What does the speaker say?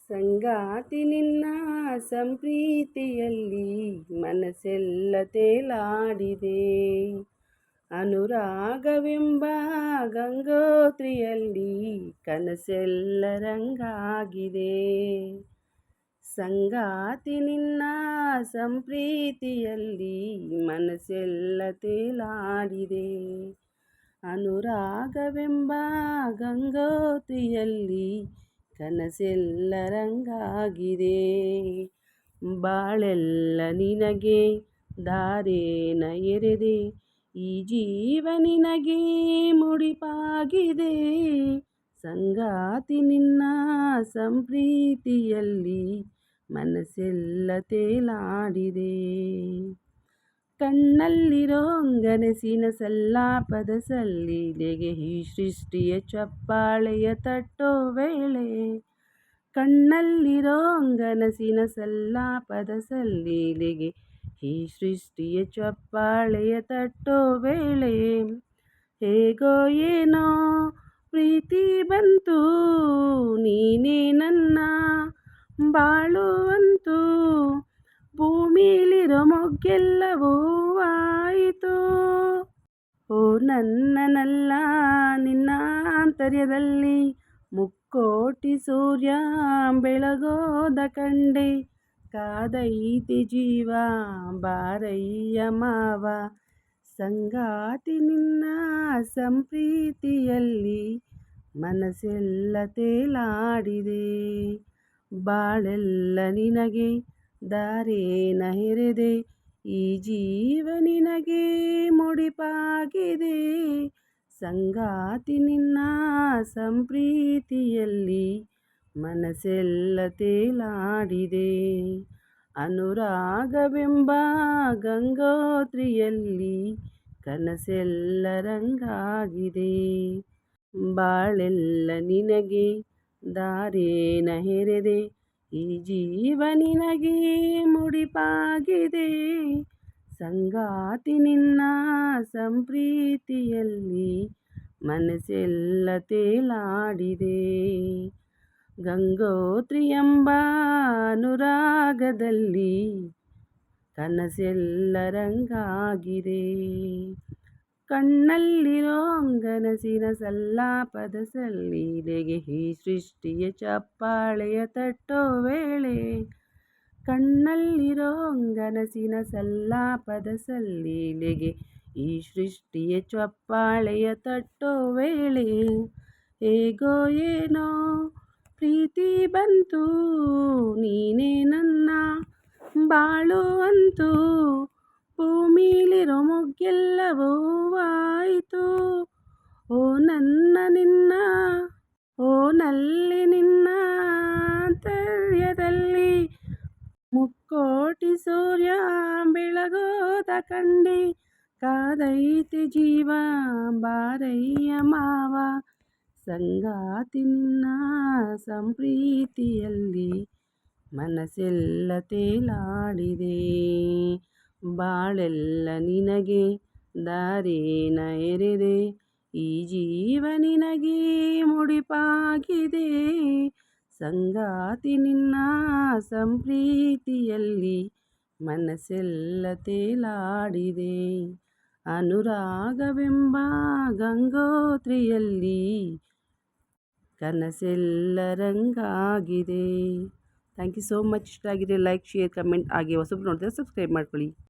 ಸಂಗಾತಿ ನಿನ್ನ ಸಂಪ್ರೀತಿಯಲ್ಲಿ ಮನಸ್ಸೆಲ್ಲ ತೇಲಾಡಿದೆ. ಅನುರಾಗವೆಂಬ ಗಂಗೋತ್ರಿಯಲ್ಲಿ ಕನಸೆಲ್ಲ ರಂಗಾಗಿದೆ. ಸಂಗಾತಿ ನಿನ್ನ ಸಂಪ್ರೀತಿಯಲ್ಲಿ ಮನಸ್ಸೆಲ್ಲ ತೇಲಾಡಿದೆ. ಅನುರಾಗವೆಂಬ ಗಂಗೋತ್ರಿಯಲ್ಲಿ ಕನಸೆಲ್ಲ ರಂಗಾಗಿದೆ. ಬಾಳೆಲ್ಲ ನಿನಗೆ ಧಾರೇನ ಎರೆದೆ, ಈ ಜೀವ ನಿನಗೆ ಮುಡಿಪಾಗಿದೆ. ಸಂಗಾತಿ ನಿನ್ನ ಸಂಪ್ರೀತಿಯಲ್ಲಿ ಮನಸ್ಸೆಲ್ಲ ತೇಲಾಡಿದೆ. ಕಣ್ಣಲ್ಲಿರೋ ಗನಸಿನ ಸಲ್ಲಾಪದ ಸಲ್ಲಿಲೆಗೆ ಈ ಸೃಷ್ಟಿಯ ಚಪ್ಪಾಳೆಯ ತಟ್ಟೋ ವೇಳೆ. ಕಣ್ಣಲ್ಲಿರೋ ಗನಸಿನ ಸಲ್ಲಾಪದ ಸಲ್ಲಿಲೆಗೆ ಈ ಸೃಷ್ಟಿಯ ಚಪ್ಪಾಳೆಯ ತಟ್ಟೋ ವೇಳೆ. ಹೇಗೋ ಏನೋ ಪ್ರೀತಿ ಬಂತು, ನೀನೇ ನನ್ನ ಬಾಳುವಂತು. ಭೂಮಿಲಿರೋ ಮೊಗ್ಗೆಲ್ಲವೂ ಆಯಿತು. ಓ ನನ್ನನಲ್ಲ ನಿನ್ನ ಆಂತರ್ಯದಲ್ಲಿ ಮುಕ್ಕೋಟಿ ಸೂರ್ಯ ಬೆಳಗೋದ ಕಂಡೆ. ಕಾದೈತಿ ಜೀವ ಬಾರಯ್ಯ ಮಾವ. ಸಂಗಾತಿ ನಿನ್ನ ಸಂಪ್ರೀತಿಯಲ್ಲಿ ಮನಸ್ಸೆಲ್ಲ ತೇಲಾಡಿದೆ. ಬಾಳೆಲ್ಲ ನಿನಗೆ ಧಾರೇನ ಎರೆದೆ, ಈ ಜೀವ ನಿನಗೆ ಮುಡಿಪಾಗಿದೆ. ಸಂಗಾತಿ ನಿನ್ನ ಸಂಪ್ರೀತಿಯಲ್ಲಿ ಮನಸ್ಸೆಲ್ಲ ತೇಲಾಡಿದೆ. ಅನುರಾಗವೆಂಬ ಗಂಗೋತ್ರಿಯಲ್ಲಿ ಕನಸೆಲ್ಲ ರಂಗಾಗಿದೆ. ಬಾಳೆಲ್ಲ ನಿನಗೆ ಧಾರೇನ ಎರೆದೆ, ಈ ಜೀವ ನಿನಗೆ ಮುಡಿಪಾಗಿದೆ. ಸಂಗಾತಿ ನಿನ್ನ ಸಂಪ್ರೀತಿಯಲ್ಲಿ ಮನಸ್ಸೆಲ್ಲ ತೇಲಾಡಿದೆ. ಗಂಗೋತ್ರಿ ಎಂಬ ಅನುರಾಗದಲ್ಲಿ ಕನಸೆಲ್ಲ ರಂಗಾಗಿದೆ. ಕಣ್ಣಲ್ಲಿರೋ ಗನಸಿನ ಸಲ್ಲಾಪದ ಸಲ್ಲಿಲೆಗೆ ಈ ಸೃಷ್ಟಿಯ ಚಪ್ಪಾಳೆಯ ತಟ್ಟೋ ವೇಳೆ. ಕಣ್ಣಲ್ಲಿರೋ ಗನಸಿನ ಸಲ್ಲಾಪದ ಸಲ್ಲಿಲೆಗೆ ಈ ಸೃಷ್ಟಿಯ ಚಪ್ಪಾಳೆಯ ತಟ್ಟೋ ವೇಳೆ. ಹೇಗೋ ಏನೋ ಪ್ರೀತಿ ಬಂತು, ನೀನೇ ನನ್ನ ಬಾಳುವಂತು. ಭೂಮಿಲಿರೋ ಮೊಗ್ಗೆಲ್ಲವೂ ಆಯಿತು. ಓ ನನ್ನ ನಿನ್ನ ಓ ನಲ್ಲಿ ನಿನ್ನ ಆಂತರ್ಯದಲ್ಲಿ ಮುಕ್ಕೋಟಿ ಸೂರ್ಯ ಬೆಳಗೋದ ಕಂಡೆ. ಕಾದೈತಿ ಜೀವ ಬಾರಯ್ಯ ಮಾವ. ಸಂಗಾತಿ ನಿನ್ನ ಸಂಪ್ರೀತಿಯಲ್ಲಿ ಮನಸ್ಸೆಲ್ಲ ತೇಲಾಡಿದೆ. ಬಾಳೆಲ್ಲ ನಿನಗೆ ಧಾರೇನ ಎರೆದೆ, ಈ ಜೀವ ನಿನಗೆ ಮುಡಿಪಾಗಿದೆ. ಸಂಗಾತಿ ನಿನ್ನ ಸಂಪ್ರೀತಿಯಲ್ಲಿ ಮನಸ್ಸೆಲ್ಲ ತೇಲಾಡಿದೆ. ಅನುರಾಗವೆಂಬ ಗಂಗೋತ್ರಿಯಲ್ಲಿ ಕನಸೆಲ್ಲ ರಂಗಾಗಿದೆ. Thank you so much. ಇಷ್ಟ ಆಗಿದೆ ಲೈಕ್, ಶೇರ್, ಕಮೆಂಟ್ ಹಾಗೆ ಹೊಸಬ್ರು ನೋಡಿದ್ರೆ ಸಬ್ಸ್ಕ್ರೈಬ್ ಮಾಡ್ಕೊಳ್ಳಿ.